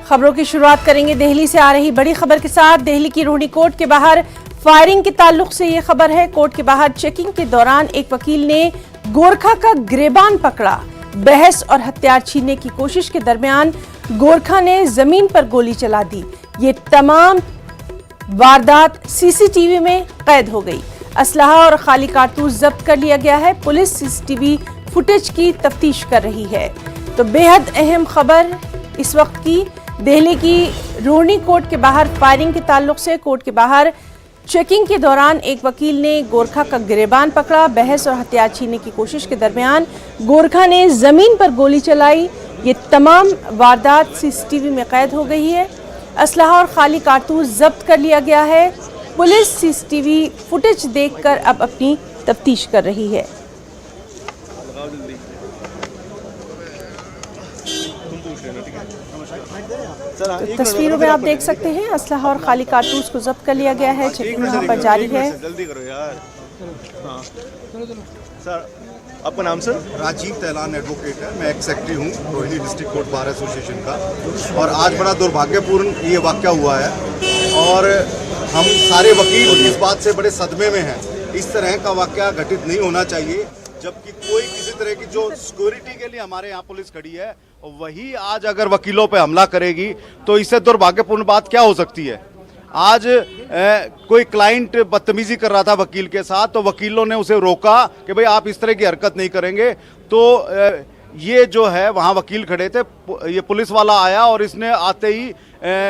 खबरों की शुरुआत करेंगे दिल्ली से आ रही बड़ी खबर के साथ। दिल्ली की रोहिणी कोर्ट के बाहर फायरिंग के ताल्लुक से ये खबर है। कोर्ट के बाहर चेकिंग के दौरान एक वकील ने गोरखा का गिरेबान पकड़ा। बहस और हथियार छीनने की कोशिश के दरमियान गोरखा ने जमीन पर गोली चला दी। ये तमाम वारदात सीसीटीवी में कैद हो गई। असलहा और खाली कारतूस जब्त कर लिया गया है। पुलिस सीसीटीवी फुटेज की तफ्तीश कर रही है। तो बेहद अहम खबर इस वक्त की, दिल्ली की रोहिणी कोर्ट के बाहर फायरिंग के ताल्लुक से कोर्ट के बाहर चेकिंग के दौरान एक वकील ने गोरखा का गिरेबान पकड़ा। बहस और हथियार छीनने की कोशिश के दरमियान गोरखा ने जमीन पर गोली चलाई। ये तमाम वारदात सीसीटीवी में कैद हो गई है। असलहा और खाली कारतूस जब्त कर लिया गया है। पुलिस सीसीटीवी फुटेज देखकर अब अपनी तफ्तीश कर रही है। तो तस्वीरों में आप देख सकते हैं असलहा और खाली कारतूस को जब्त कर लिया गया है। चेकिंग यहाँ पर जारी है। जल्दी करो यार। सर आपका नाम? सर राजीव तैलान एडवोकेट है। मैं एक्स सेक्रेटरी हूँ Rohini district court bar association का। और आज बड़ा दुर्भाग्यपूर्ण ये वाक़या हुआ है और हम सारे वकील इस बात से बड़े सदमे में हैं। इस तरह का वाक़या घटित नहीं होना चाहिए, जबकि कोई किसी तरह की जो सिक्योरिटी के लिए हमारे यहाँ पुलिस खड़ी है वही आज अगर वकीलों पे हमला करेगी तो इससे दुर्भाग्यपूर्ण बात क्या हो सकती है। आज कोई क्लाइंट बदतमीजी कर रहा था वकील के साथ, तो वकीलों ने उसे रोका कि भाई आप इस तरह की हरकत नहीं करेंगे। तो ये जो है वहाँ वकील खड़े थे, ये पुलिस वाला आया और इसने आते ही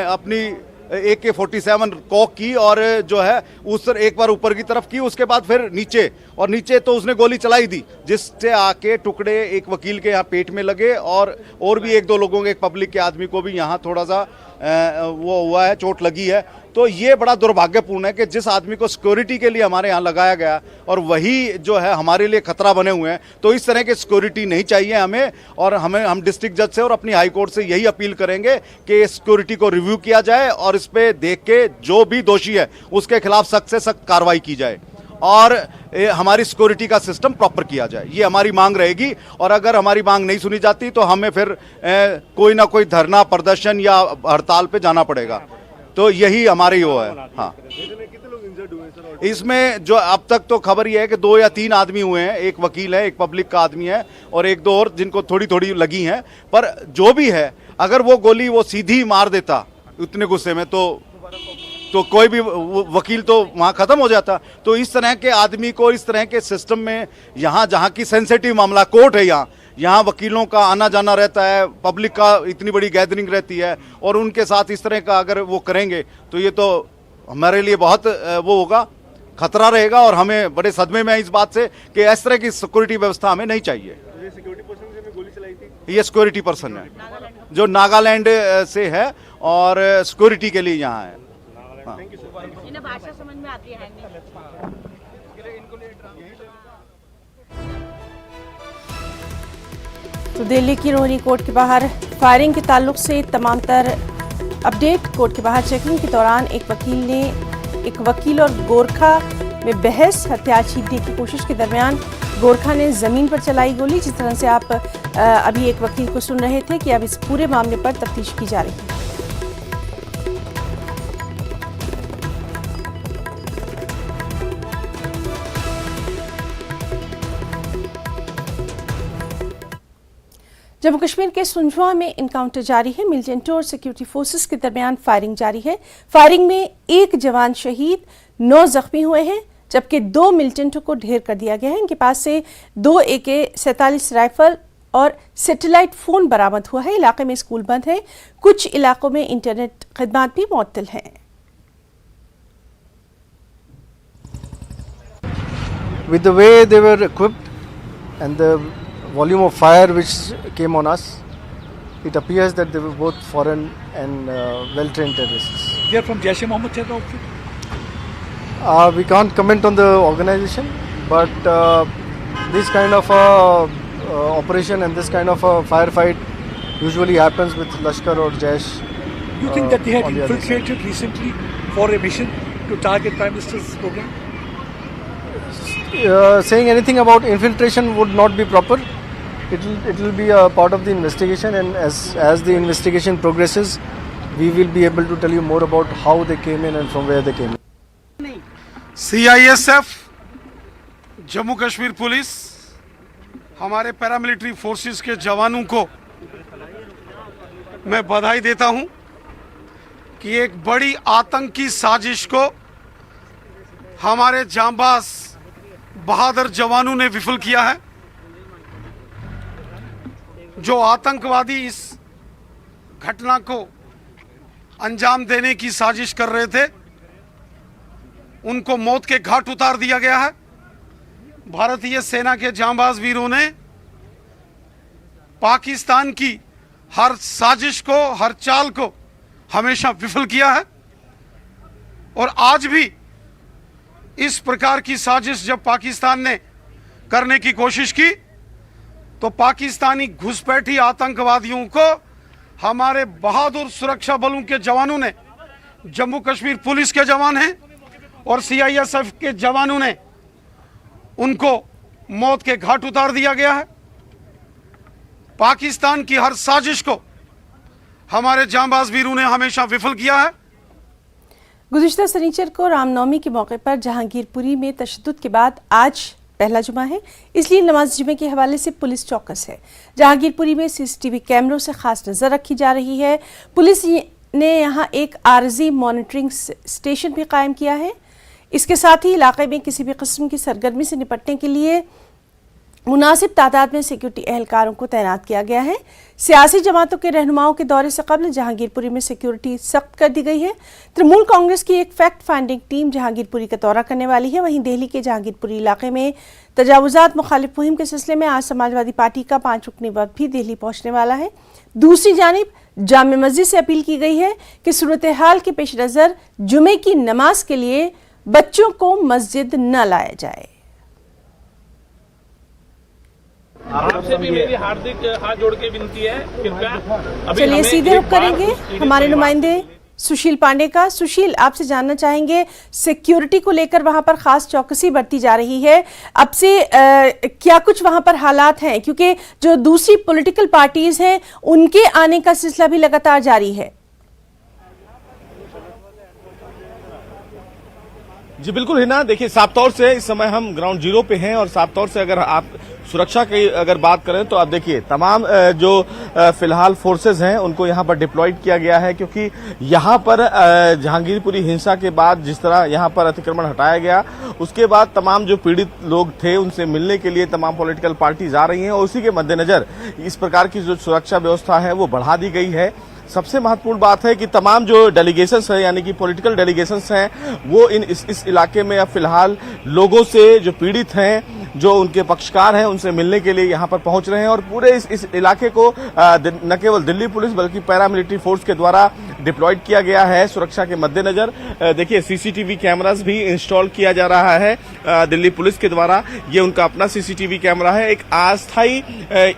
अपनी AK-47 कॉक की और जो है उस एक बार ऊपर की तरफ की, उसके बाद फिर नीचे, और नीचे तो उसने गोली चलाई दी जिससे आके टुकड़े एक वकील के यहाँ पेट में लगे और भी एक दो लोगों के, एक पब्लिक के आदमी को भी यहाँ थोड़ा सा वो हुआ है, चोट लगी है। तो ये बड़ा दुर्भाग्यपूर्ण है कि जिस आदमी को सिक्योरिटी के लिए हमारे यहाँ लगाया गया और वही जो है हमारे लिए खतरा बने हुए हैं। तो इस तरह की सिक्योरिटी नहीं चाहिए हमें, और हम डिस्ट्रिक्ट जज से और अपनी हाई कोर्ट से यही अपील करेंगे कि सिक्योरिटी को रिव्यू किया जाए और इस पे देख के जो भी दोषी है उसके खिलाफ सख्त से सख्त कार्रवाई की जाए और हमारी सिक्योरिटी का सिस्टम प्रॉपर किया जाए। ये हमारी मांग रहेगी। और अगर हमारी मांग नहीं सुनी जाती तो हमें फिर कोई ना कोई धरना, प्रदर्शन या हड़ताल पे जाना पड़ेगा। तो यही हमारी वो है। हाँ, इसमें जो अब तक तो खबर ये है कि 2 या 3 आदमी हुए हैं। एक वकील है, एक पब्लिक का आदमी है और एक दो और जिनको थोड़ी थोड़ी लगी हैं। पर जो भी है, अगर वो गोली वो सीधी मार देता उतने गुस्से में तो कोई भी वकील तो वहाँ ख़त्म हो जाता। तो इस तरह के आदमी को इस तरह के सिस्टम में, यहाँ जहाँ की सेंसिटिव मामला कोर्ट है, यहाँ वकीलों का आना जाना रहता है, पब्लिक का इतनी बड़ी गैदरिंग रहती है, और उनके साथ इस तरह का अगर वो करेंगे तो ये तो हमारे लिए बहुत वो होगा, खतरा रहेगा। और हमें बड़े सदमे में है इस बात से कि इस तरह की सिक्योरिटी व्यवस्था हमें नहीं चाहिए। ये सिक्योरिटी पर्सन है जो नागालैंड से है और सिक्योरिटी के लिए यहाँ है। इन्हें भाषा समझ में आती है नहीं। तो दिल्ली की रोहिणी कोर्ट के बाहर फायरिंग के ताल्लुक से तमाम तर अपडेट। कोर्ट के बाहर चेकिंग के दौरान एक वकील और गोरखा में बहस, हथियार छीनने की कोशिश के दरमियान गोरखा ने जमीन पर चलाई गोली। जिस तरह से आप अभी एक वकील को सुन रहे थे कि अब इस पूरे मामले पर तफ्तीश की जा रही है। जम्मू कश्मीर के सुंझवा में इनकाउंटर जारी है। मिलिटेंटों और सिक्योरिटी फोर्सेस के दरमियान फायरिंग जारी है। फायरिंग में 1 जवान शहीद, 9 जख्मी हुए हैं, जबकि 2 मिलिटेंटों को ढेर कर दिया गया है। इनके पास से 2 AK-47 राइफल और सैटेलाइट फोन बरामद हुआ है। इलाके में स्कूल बंद है, कुछ इलाकों में इंटरनेट खिदमात भी मुअत्तल हैं। With the way they were equipped and the volume of fire which came on us, it appears that they were both foreign and well-trained terrorists. They are from Jaish-e-Mohammed terror outfit? We can't comment on the organization, but this kind of operation and this kind of a firefight usually happens with Lashkar or Jaish. You think that they had infiltrated recently for a mission to target Prime Minister's program? Saying anything about infiltration would not be proper. It will be a part of the investigation, and as the investigation progresses, we will be able to tell you more about how they came in and from where they came in. CISF, Jammu Kashmir police, हमारे paramilitary forces के जवानों को मैं बधाई देता हूं कि एक बड़ी आतंकी साजिश को हमारे जांबाज बहादुर जवानों ने विफल किया है। जो आतंकवादी इस घटना को अंजाम देने की साजिश कर रहे थे, उनको मौत के घाट उतार दिया गया है। भारतीय सेना के जांबाज वीरों ने पाकिस्तान की हर साजिश को, हर चाल को हमेशा विफल किया है। और आज भी इस प्रकार की साजिश जब पाकिस्तान ने करने की कोशिश की तो पाकिस्तानी घुसपैठी आतंकवादियों को हमारे बहादुर सुरक्षा बलों के जवानों ने, जम्मू कश्मीर पुलिस के जवान हैं और CISF के जवानों ने, उनको मौत के घाट उतार दिया गया है। पाकिस्तान की हर साजिश को हमारे जांबाज वीरों ने हमेशा विफल किया है। गुज़िश्ता शनिचर को रामनवमी के मौके पर जहांगीरपुरी में तशद्दुद के बाद आज पहला जुमा है, इसलिए नमाज जुमे के हवाले से पुलिस चौकस है। जहांगीरपुरी में CCTV कैमरों से खास नजर रखी जा रही है। पुलिस ने यहां एक आरजी मॉनिटरिंग स्टेशन भी कायम किया है। इसके साथ ही इलाके में किसी भी किस्म की सरगर्मी से निपटने के लिए मुनासिब तादाद में सिक्योरिटी एहलकारों को तैनात किया गया है। सियासी जमातों के रहनुमाओं के दौरे से कबल जहांगीरपुरी में सिक्योरिटी सख्त कर दी गई है। तृणमूल कांग्रेस की एक फैक्ट फाइंडिंग टीम जहांगीरपुरी का दौरा करने वाली है। वहीं दिल्ली के जहांगीरपुरी इलाके में तजावुजात मुखालिफ मुहिम के सिलसिले में आज समाजवादी पार्टी का 5 रुकनी वफद भी दिल्ली पहुंचने वाला है। दूसरी जानिब जामे मस्जिद से अपील की गई है कि सूरत हाल के पेश नज़र जुमे की नमाज के लिए बच्चों को मस्जिद न लाया जाए। आपसे भी मेरी हार्दिक हाथ जोड़ के विनती है, कृपया चलिए सीधे रुख करेंगे हमारे नुमाइंदे सुशील पांडे का। सुशील, आपसे जानना चाहेंगे, सिक्योरिटी को लेकर वहां पर खास चौकसी बरती जा रही है, अब से क्या कुछ वहां पर हालात हैं, क्योंकि जो दूसरी पॉलिटिकल पार्टीज हैं उनके आने का सिलसिला भी लगातार जारी है। जी बिल्कुल हिना, देखिए साफ तौर से इस समय हम ग्राउंड जीरो पे हैं और साफ तौर से अगर आप सुरक्षा की अगर बात करें तो आप देखिए तमाम जो फिलहाल फोर्सेज हैं उनको यहां पर डिप्लॉयड किया गया है, क्योंकि यहां पर जहांगीरपुरी हिंसा के बाद जिस तरह यहां पर अतिक्रमण हटाया गया, उसके बाद तमाम जो पीड़ित लोग थे उनसे मिलने के लिए तमाम पॉलिटिकल पार्टीज आ रही हैं और उसी के मद्देनजर इस प्रकार की जो सुरक्षा व्यवस्था है वो बढ़ा दी गई है। सबसे महत्वपूर्ण बात है कि तमाम जो डेलीगेशंस है, यानी कि पॉलिटिकल डेलीगेशंस हैं, वो इस इलाके में अब फिलहाल लोगों से जो पीड़ित हैं, जो उनके पक्षकार हैं, उनसे मिलने के लिए यहां पर पहुंच रहे हैं और पूरे इस इलाके को न केवल दिल्ली पुलिस बल्कि पैरामिलिट्री फोर्स के द्वारा डिप्लॉयड किया गया है सुरक्षा के मद्देनजर। देखिए CCTV कैमरास भी इंस्टॉल किया जा रहा है दिल्ली पुलिस के द्वारा। ये उनका अपना CCTV कैमरा है। एक अस्थायी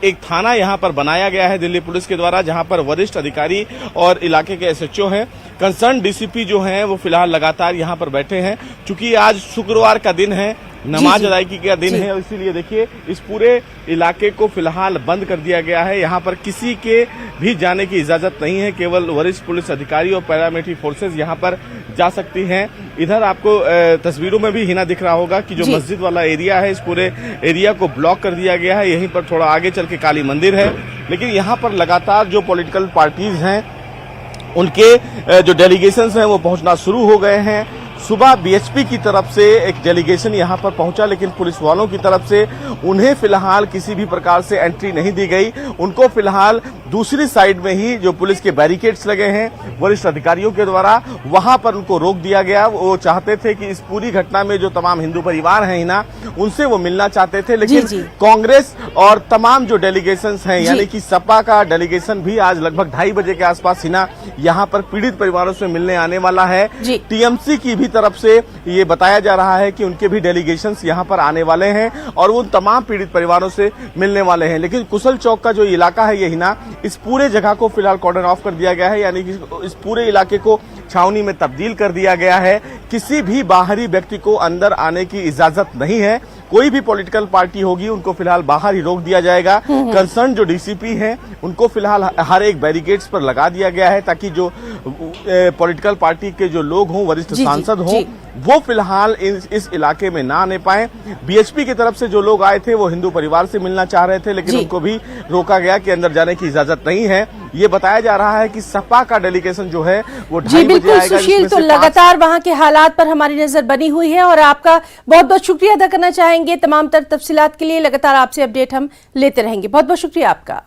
एक थाना यहां पर बनाया गया है दिल्ली पुलिस के द्वारा, जहां पर वरिष्ठ अधिकारी और इलाके के SHO हैं। कंसर्न DCP जो हैं वो फिलहाल लगातार यहां पर बैठे हैं। चूंकि आज शुक्रवार का दिन है, नमाज अदायगी का दिन है, इसीलिए देखिए इस पूरे इलाके को फिलहाल बंद कर दिया गया है। यहाँ पर किसी के भी जाने की इजाजत नहीं है, केवल वरिष्ठ पुलिस अधिकारी और पैरामिलिट्री फोर्सेज यहाँ पर जा सकती हैं। इधर आपको तस्वीरों में भी हिना दिख रहा होगा कि जो मस्जिद वाला एरिया है, इस पूरे एरिया को ब्लॉक कर दिया गया है। यहीं पर थोड़ा आगे चल के काली मंदिर है, लेकिन यहाँ पर लगातार जो पॉलिटिकल पार्टीज हैं उनके जो डेलीगेशंस हैं वो पहुंचना शुरू हो गए हैं। सुबह BHP की तरफ से एक डेलीगेशन यहां पर पहुंचा, लेकिन पुलिस वालों की तरफ से उन्हें फिलहाल किसी भी प्रकार से एंट्री नहीं दी गई। उनको फिलहाल दूसरी साइड में ही जो पुलिस के बैरिकेड्स लगे हैं वरिष्ठ अधिकारियों के द्वारा, वहां पर उनको रोक दिया गया। वो चाहते थे कि इस पूरी घटना में जो तमाम हिंदू परिवार हैं ना, उनसे वो मिलना चाहते थे, लेकिन कांग्रेस और तमाम जो डेलीगेशंस हैं, यानी कि सपा का डेलीगेशन भी आज लगभग 2:30 बजे के आसपास हिना यहाँ पर पीड़ित परिवारों से मिलने आने वाला है। TMC की भी तरफ से ये बताया जा रहा है कि उनके भी डेलीगेशंस यहां पर आने वाले हैं और वो तमाम पीड़ित परिवारों से मिलने वाले हैं। लेकिन कुशल चौक का जो इलाका है ये हिना, इस पूरे जगह को फिलहाल कॉर्डन ऑफ कर दिया गया है, यानी कि इस पूरे इलाके को छावनी में तब्दील कर दिया गया है। किसी भी बाहरी व्यक्ति को अंदर आने की इजाजत नहीं है। कोई भी पॉलिटिकल पार्टी होगी उनको फिलहाल बाहर ही रोक दिया जाएगा। कंसर्न जो डीसीपी हैं उनको फिलहाल हर एक बैरिकेड्स पर लगा दिया गया है ताकि जो पॉलिटिकल पार्टी के जो लोग हों, वरिष्ठ सांसद हों, वो फिलहाल इस इलाके में ना आने पाए। बीएचपी की तरफ से जो लोग आए थे वो हिंदू परिवार से मिलना चाह रहे थे, लेकिन उनको भी रोका गया कि अंदर जाने की इजाजत नहीं है। ये बताया जा रहा है कि सपा का डेलीगेशन जो है वो 2:30 बजे आएगा। सुशील, तो लगातार वहां के हालात पर हमारी नजर बनी हुई है और आपका बहुत बहुत शुक्रिया अदा करना चाहेंगे तमाम तफसीलात के लिए। लगातार आपसे अपडेट हम लेते रहेंगे। बहुत बहुत शुक्रिया आपका।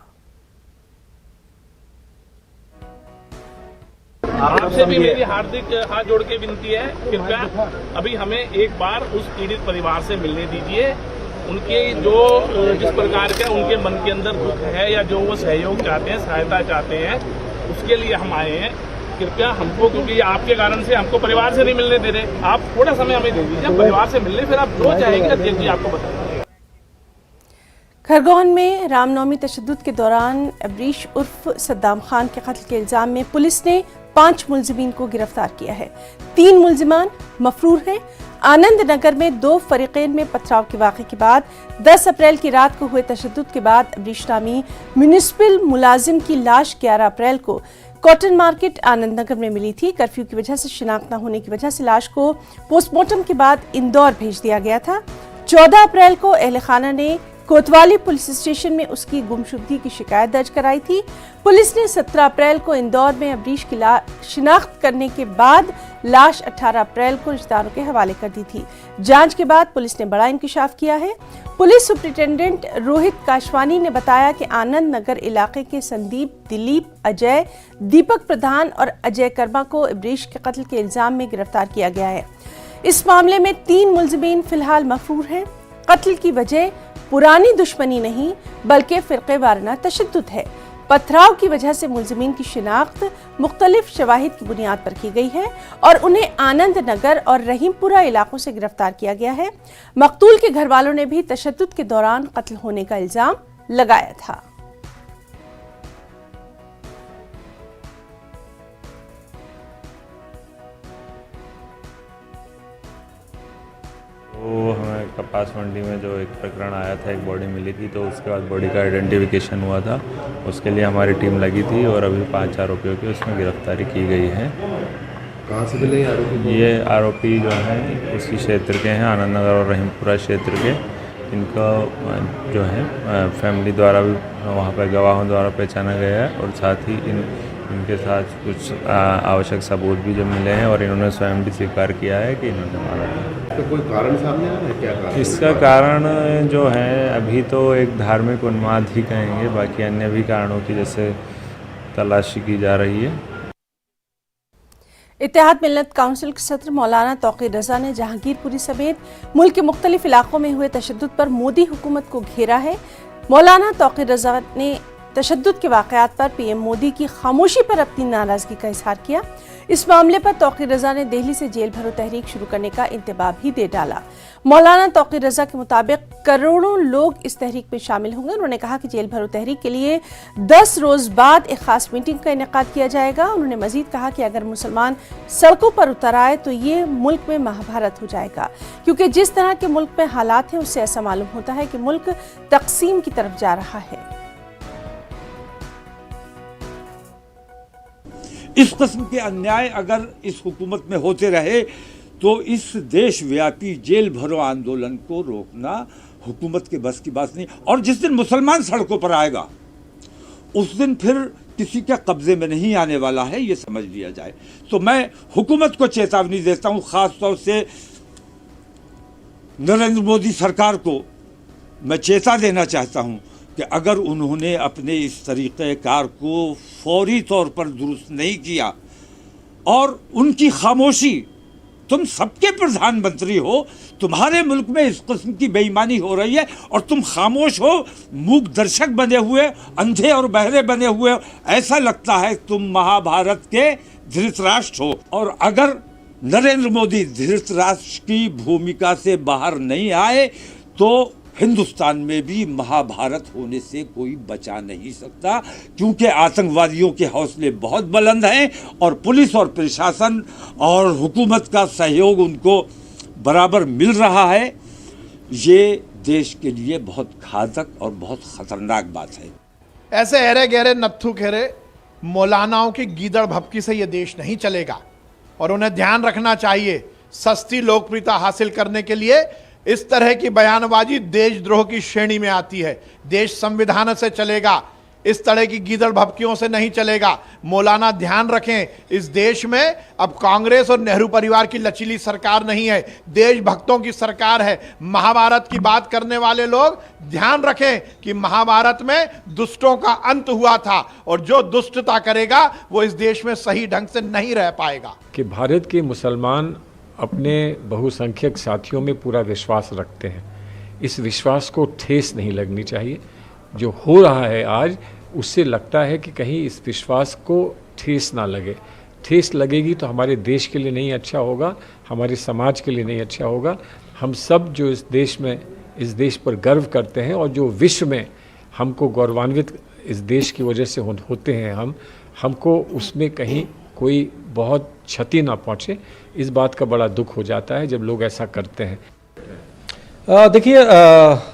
आपसे भी मेरी हार्दिक हाथ जोड़ के विनती है, कृपया अभी हमें एक बार उस पीड़ित परिवार से मिलने दीजिए। उनके जो जिस प्रकार का उनके मन के अंदर दुख है या जो वो सहयोग चाहते हैं, सहायता चाहते हैं, उसके लिए हम आए हैं। कृपया हमको, क्योंकि आपके कारण से हमको परिवार से नहीं मिलने दे रहे, आप थोड़ा समय हमें दे दीजिए परिवार से मिलने, फिर आप जो चाहेंगे अध्यक्ष जी आपको बताएंगे। खरगोन में रामनवमी तशद्दुद के दौरान अबरीश उर्फ सद्दाम खान के कत्ल के इल्जाम में पुलिस ने 5 मुलजिमीन को गिरफ्तार किया है। 3 मुलजिमान मफरूर हैं। आनंद नगर में 2 फरीकैन में पथराव के वाक़े के बाद 10 अप्रैल की रात को हुए तशद्दुद के बाद अबरीश नामी म्युनिसिपल मुलाजिम की लाश 11 अप्रैल को कॉटन मार्केट आनंद नगर में मिली थी। कर्फ्यू की वजह से शिनाख्त न होने की वजह से लाश को पोस्टमार्टम के बाद इंदौर भेज दिया गया था। 14 अप्रैल को अहले खाना ने कोतवाली पुलिस स्टेशन में उसकी गुमशुदगी की शिकायत दर्ज कराई थी। पुलिस ने 17 अप्रैल को इंदौर में अबरीश की शिनाख्त करने के बाद लाश 18 अप्रैल को रिश्तेदारों के हवाले कर दी थी। जांच के बाद पुलिस ने बड़ा इंकशाफ किया है। पुलिस सुपरिटेंडेंट रोहित काशवानी ने बताया कि आनंद नगर इलाके के संदीप, दिलीप, अजय, दीपक प्रधान और अजय कर्मा को अबरीश के कत्ल के इल्जाम में गिरफ्तार किया गया है। इस मामले में 3 मुलजिमीन फिलहाल मफरूर हैं। कत्ल की वजह पुरानी दुश्मनी नहीं बल्कि फिरके वाराना तशद्दुद है। पथराव की वजह से मुलजिमीन की शिनाख्त मुख्तलिफ शवाहिद की बुनियाद पर की गई है और उन्हें आनंद नगर और रहीमपुरा इलाकों से गिरफ्तार किया गया है। मकतूल के घर वालों ने भी तशद्दुद के दौरान कत्ल होने का इल्जाम लगाया था। वो हमें कपास मंडी में जो एक प्रकरण आया था, एक बॉडी मिली थी, तो उसके बाद बॉडी का आइडेंटिफिकेशन हुआ था। उसके लिए हमारी टीम लगी थी और अभी 5 आरोपियों की उसमें गिरफ्तारी की गई है। कहाँ से मिले आरोपी? ये आरोपी जो हैं उसी क्षेत्र के हैं, आनंद नगर और रहीमपुरा क्षेत्र के। इनका जो है फैमिली द्वारा भी वहाँ पर गवाहों द्वारा पहचाना गया है और साथ ही इनके साथ कुछ आवश्यक सबूत भी जो मिले हैं और इन्होंने स्वयं भी स्वीकार किया है कि इन्होंने मारा है। तो कोई कारण सामने आ रहा है? क्या कारण? इसका कारण जो है अभी तो एक धार्मिक उन्माद ही कहेंगे, बाकी अन्य भी कारणों की जैसे तलाशी की जा रही है। इत्तेहाद मिल्लत काउंसिल के सदर मौलाना तौक़ीर रज़ा ने जहांगीरपुरी समेत मुल्क के मुख्तलिफ इलाकों में हुए तशद्दुद पर मोदी हुकूमत को घेरा है। मौलाना तौक़ीर रज़ा ने तशद्दुद के वाक़यात पर पीएम मोदी की खामोशी पर अपनी नाराज़गी का इजहार किया। इस मामले पर तौक़ीर रज़ा ने दिल्ली से जेल भरो तहरीक शुरू करने का इंतबाह भी दे डाला। मौलाना तौक़ीर रज़ा के मुताबिक करोड़ों लोग इस तहरीक में शामिल होंगे। उन्होंने कहा कि जेल भरो तहरीक के लिए 10 रोज़ बाद एक खास मीटिंग का इनेकाद किया जाएगा। उन्होंने मजीद कहा कि अगर मुसलमान सड़कों पर उतर आए तो ये मुल्क में महाभारत हो जाएगा, क्योंकि जिस तरह के मुल्क में हालात हैं उससे ऐसा मालूम होता है कि मुल्क तकसीम की तरफ जा रहा है। इस किस्म के अन्याय अगर इस हुकूमत में होते रहे तो इस देशव्यापी जेल भरो आंदोलन को रोकना हुकूमत के बस की बात नहीं। और जिस दिन मुसलमान सड़कों पर आएगा उस दिन फिर किसी के कब्जे में नहीं आने वाला है, ये समझ लिया जाए। तो मैं हुकूमत को चेतावनी देता हूँ, ख़ास तौर से नरेंद्र मोदी सरकार को मैं चेता देना चाहता हूँ कि अगर उन्होंने अपने इस तरीक़ेकार को फौरी तौर पर दुरुस्त नहीं किया और उनकी खामोशी, तुम सबके प्रधानमंत्री हो, तुम्हारे मुल्क में इस किस्म की बेईमानी हो रही है और तुम खामोश हो, मूक दर्शक बने हुए, अंधे और बहरे बने हुए, ऐसा लगता है तुम महाभारत के धृतराष्ट्र हो। और अगर नरेंद्र मोदी धृतराष्ट्र की भूमिका से बाहर नहीं आए तो हिंदुस्तान में भी महाभारत होने से कोई बचा नहीं सकता, क्योंकि आतंकवादियों के हौसले बहुत बुलंद हैं और पुलिस और प्रशासन और हुकूमत का सहयोग उनको बराबर मिल रहा है। ये देश के लिए बहुत घातक और बहुत ख़तरनाक बात है। ऐसे अरे गहरे नत्थु खेरे मौलानाओं की गीदड़ भपकी से ये देश नहीं चलेगा और उन्हें ध्यान रखना चाहिए, सस्ती लोकप्रियता हासिल करने के लिए इस तरह की बयानबाजी देशद्रोह की श्रेणी में आती है। देश संविधान से चलेगा, इस तरह की गीदड़ भपकियों से नहीं चलेगा। मौलाना ध्यान रखें, इस देश में अब कांग्रेस और नेहरू परिवार की लचीली सरकार नहीं है, देशभक्तों की सरकार है। महाभारत की बात करने वाले लोग ध्यान रखें कि महाभारत में दुष्टों का अंत हुआ था और जो दुष्टता करेगा वो इस देश में सही ढंग से नहीं रह पाएगा। कि भारत के मुसलमान अपने बहुसंख्यक साथियों में पूरा विश्वास रखते हैं, इस विश्वास को ठेस नहीं लगनी चाहिए। जो हो रहा है आज, उससे लगता है कि कहीं इस विश्वास को ठेस ना लगे। ठेस लगेगी तो हमारे देश के लिए नहीं अच्छा होगा, हमारे समाज के लिए नहीं अच्छा होगा। हम सब जो इस देश में, इस देश पर गर्व करते हैं और जो विश्व में हमको गौरवान्वित इस देश की वजह से होते हैं, हमको उसमें कहीं कोई बहुत क्षति ना पहुँचे, इस बात का बड़ा दुख हो जाता है जब लोग ऐसा करते हैं। देखिए,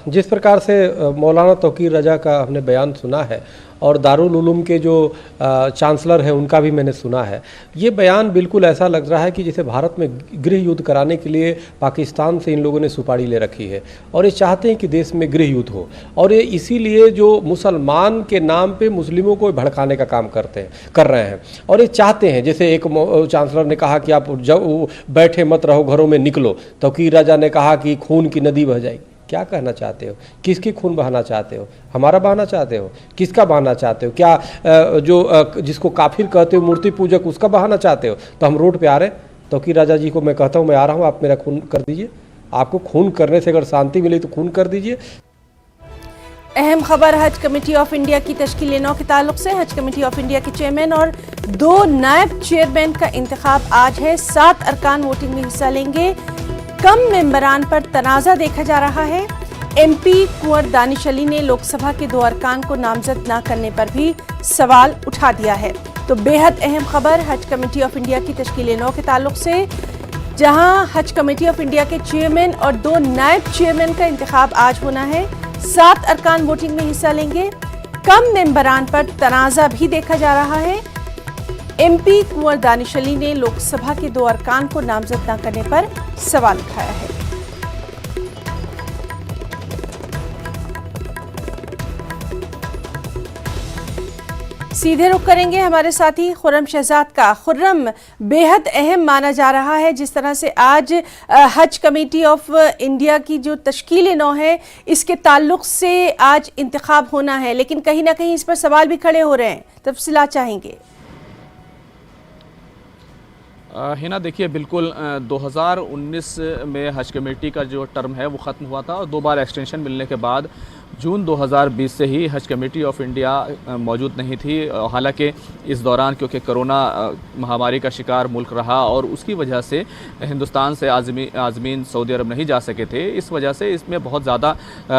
जिस प्रकार से मौलाना तौकीर रजा का हमने बयान सुना है और दारुल उलूम के जो चांसलर हैं उनका भी मैंने सुना है, ये बयान बिल्कुल ऐसा लग रहा है कि जैसे भारत में गृह युद्ध कराने के लिए पाकिस्तान से इन लोगों ने सुपारी ले रखी है और ये चाहते हैं कि देश में गृह युद्ध हो और ये इसीलिए जो मुसलमान के नाम पे मुस्लिमों को भड़काने का काम कर रहे हैं और ये चाहते हैं, जैसे एक चांसलर ने कहा कि आप जब बैठे मत रहो, घरों में निकलो। तौकीर रजा ने कहा कि खून की नदी बह जाएगी। क्या कहना चाहते हो? किसकी खून बहाना चाहते हो? हमारा बहाना चाहते हो? किसका बहाना चाहते हो? क्या जो जिसको काफिर कहते हो, मूर्ति पूजक, उसका बहाना चाहते हो? तो हम रोड पे आ रहे हैं। तौकीर राजा जी को मैं कहता हूँ, मैं आ रहा हूँ, आप मेरा खून कर दीजिए। आपको खून करने से अगर शांति मिली तो खून कर दीजिए। अहम खबर हज कमेटी ऑफ इंडिया की तश्कील 9 के ताल्लुक से। हज कमेटी ऑफ इंडिया के चेयरमैन और 2 नायब चेयरमैन का इंतखाब आज है। 7 अरकान वोटिंग में हिस्सा लेंगे। कम मेंबरान पर तनाज़ा देखा जा रहा है। एमपी कुंवर दानिश अली ने लोकसभा के 2 अरकान को नामजद न करने पर भी सवाल उठा दिया है। तो बेहद अहम खबर हज कमेटी ऑफ इंडिया की तश्कील 9 के ताल्लुक से, जहां हज कमेटी ऑफ इंडिया के चेयरमैन और 2 नायब चेयरमैन का इंतखाब आज होना है। 7 अरकान वोटिंग में हिस्सा लेंगे। कम मेंबरान पर तनाज़ा भी देखा जा रहा है। एमपी कुंवर दानिश अली ने लोकसभा के 2 अरकान को नामजद न करने पर सवाल उठाया है। सीधे रुख करेंगे हमारे साथी खुर्रम शहजाद का। खुर्रम, बेहद अहम माना जा रहा है जिस तरह से आज हज कमेटी ऑफ इंडिया की जो तश्कील 9 है, इसके ताल्लुक से आज इंतखाब होना है, लेकिन कहीं ना कहीं इस पर सवाल भी खड़े हो रहे हैं। तफसीलात चाहेंगे। हिना, देखिए, बिल्कुल 2019 में हज कमेटी का जो टर्म है वो ख़त्म हुआ था और 2 बार एक्सटेंशन मिलने के बाद जून 2020 से ही हज कमेटी ऑफ इंडिया मौजूद नहीं थी। हालांकि इस दौरान क्योंकि कोरोना महामारी का शिकार मुल्क रहा और उसकी वजह से हिंदुस्तान से आज़मीन सऊदी अरब नहीं जा सके थे, इस वजह से इसमें बहुत ज़्यादा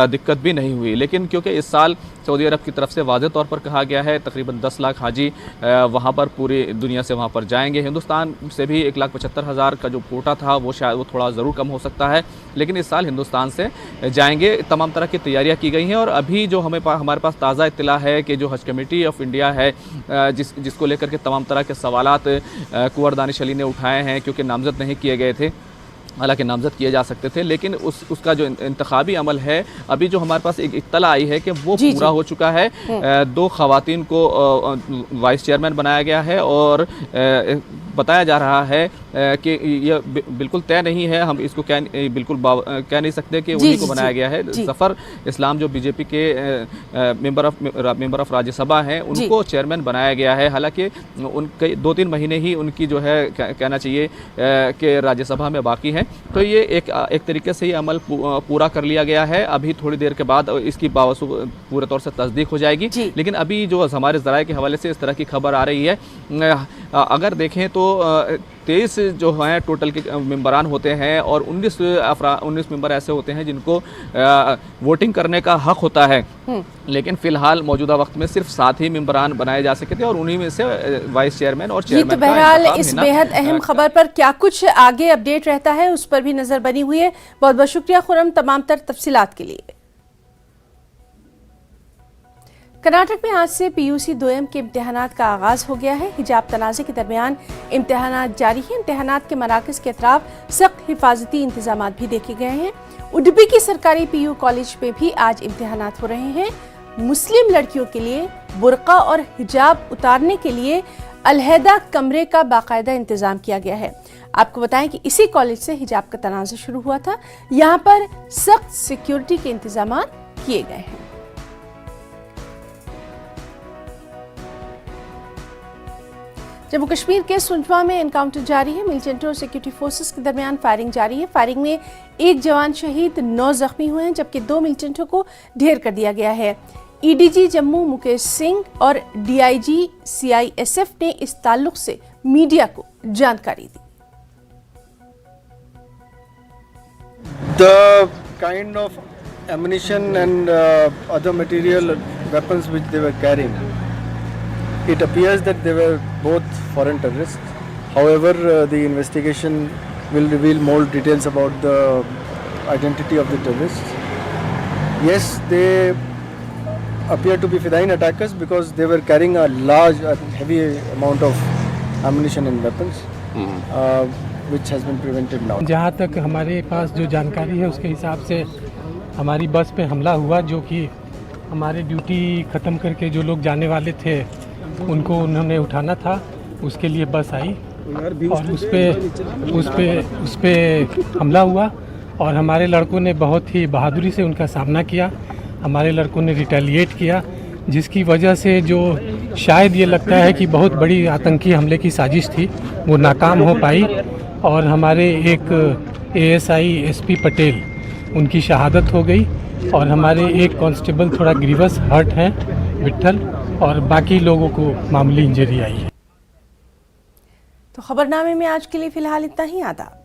दिक्कत भी नहीं हुई। लेकिन क्योंकि इस साल सऊदी अरब की तरफ से वाज़ेह तौर पर कहा गया है तकरीबन 10 लाख हाजी वहाँ पर पूरी दुनिया से वहाँ पर जाएंगे। हिंदुस्तान से भी 1,75,000 का जो कोटा था वो शायद वो थोड़ा ज़रूर कम हो सकता है, लेकिन इस साल हिंदुस्तान से जाएंगे। तमाम तरह की तैयारियाँ की गई हैं और अभी जो हमारे पास ताज़ा इत्तला है कि जो हज कमेटी ऑफ इंडिया है जिसको लेकर के तमाम तरह के सवालात कुंवर दानिश अली ने उठाए हैं, क्योंकि नामज़द नहीं किए गए थे, हालांकि नामज़द किए जा सकते थे, लेकिन उसका जो इंतखाबी अमल है, अभी जो हमारे पास एक इत्तला आई है कि वो पूरा हो चुका है। 2 ख़वातीन को वाइस चेयरमैन बनाया गया है और बताया जा रहा है कि ये बिल्कुल तय नहीं है, हम इसको बिल्कुल कह नहीं सकते कि उन्हीं को बनाया गया है। ज़फ़र इस्लाम जो बीजेपी के मेंबर ऑफ राज्यसभा हैं, उनको चेयरमैन बनाया गया है। हालांकि उनके 2-3 महीने ही उनकी जो है कहना चाहिए कि राज्यसभा में बाकी है, तो ये एक तरीके से ये अमल पूरा कर लिया गया है। अभी थोड़ी देर के बाद इसकी पूरे तौर से तस्दीक हो जाएगी, लेकिन अभी जो हमारे ज़राए के हवाले से इस तरह की खबर आ रही है, अगर देखें तो 23 जो हैं टोटल के मेंबरान होते हैं और 19 मेंबर ऐसे होते हैं जिनको वोटिंग करने का हक होता है, लेकिन फिलहाल मौजूदा वक्त में सिर्फ 7 ही मेंबरान बनाए जा सके थे और उन्हीं में से वाइस चेयरमैन और ये तो बहरहाल इस बेहद अहम खबर पर क्या कुछ आगे अपडेट रहता है उस पर भी नजर बनी हुई है। बहुत बहुत शुक्रिया खुर्रम तमाम तर तफसीलात के लिए। कर्नाटक में आज से पीयूसी 2M के इम्तिहानात का आगाज हो गया है। हिजाब तनाज़े के दरमियान इम्तिहानात जारी हैं। इम्तिहानात के मराकज़ के अतराफ सख्त हिफाजती इंतजाम भी देखे गए हैं। उडुपी की सरकारी PU कॉलेज में भी आज इम्तिहानात हो रहे हैं। मुस्लिम लड़कियों के लिए बुर्का और हिजाब उतारने के लिए अलहदा कमरे का बाकायदा इंतजाम किया गया है। आपको बताएं कि इसी कॉलेज से हिजाब का तनाज़ा शुरू हुआ था। यहाँ पर सख्त सिक्योरिटी के इंतजाम किए गए हैं। जम्मू कश्मीर के सुंजवा में एनकाउंटर जारी है। मिलिटेंट और सिक्योरिटी फोर्सेस के दरमियान फायरिंग जारी है। फायरिंग में एक जवान शहीद, 9 जख्मी हुए हैं, जबकि 2 मिलिटेंटों को ढेर कर दिया गया है। EDG जम्मू मुकेश सिंह और DIG CISF ने इस ताल्लुक से मीडिया को जानकारी दी। The kind of ammunition and other material weapons which they were carrying, it appears that they were both foreign terrorists. However, the investigation will reveal more details about the identity of the terrorists. Yes, they appear to be Fedayeen attackers because they were carrying a large, heavy amount of ammunition and weapons, which has been prevented now. जहाँ तक हमारे पास जो जानकारी है उसके हिसाब से हमारी बस पे हमला हुआ, जो कि हमारे ड्यूटी ख़त्म करके जो लोग जाने वाले थे उनको उन्होंने उठाना था। उसके लिए बस आई और उस पे हमला हुआ और हमारे लड़कों ने बहुत ही बहादुरी से उनका सामना किया। हमारे लड़कों ने रिटेलिएट किया, जिसकी वजह से जो शायद ये लगता है कि बहुत बड़ी आतंकी हमले की साजिश थी वो नाकाम हो पाई और हमारे एक ASI SP पटेल उनकी शहादत हो गई और हमारे एक कांस्टेबल थोड़ा ग्रीवस हर्ट हैं, विट्ठल, और बाकी लोगों को मामूली इंजरी आई है। तो खबरनामे में आज के लिए फिलहाल इतना ही। आदाब।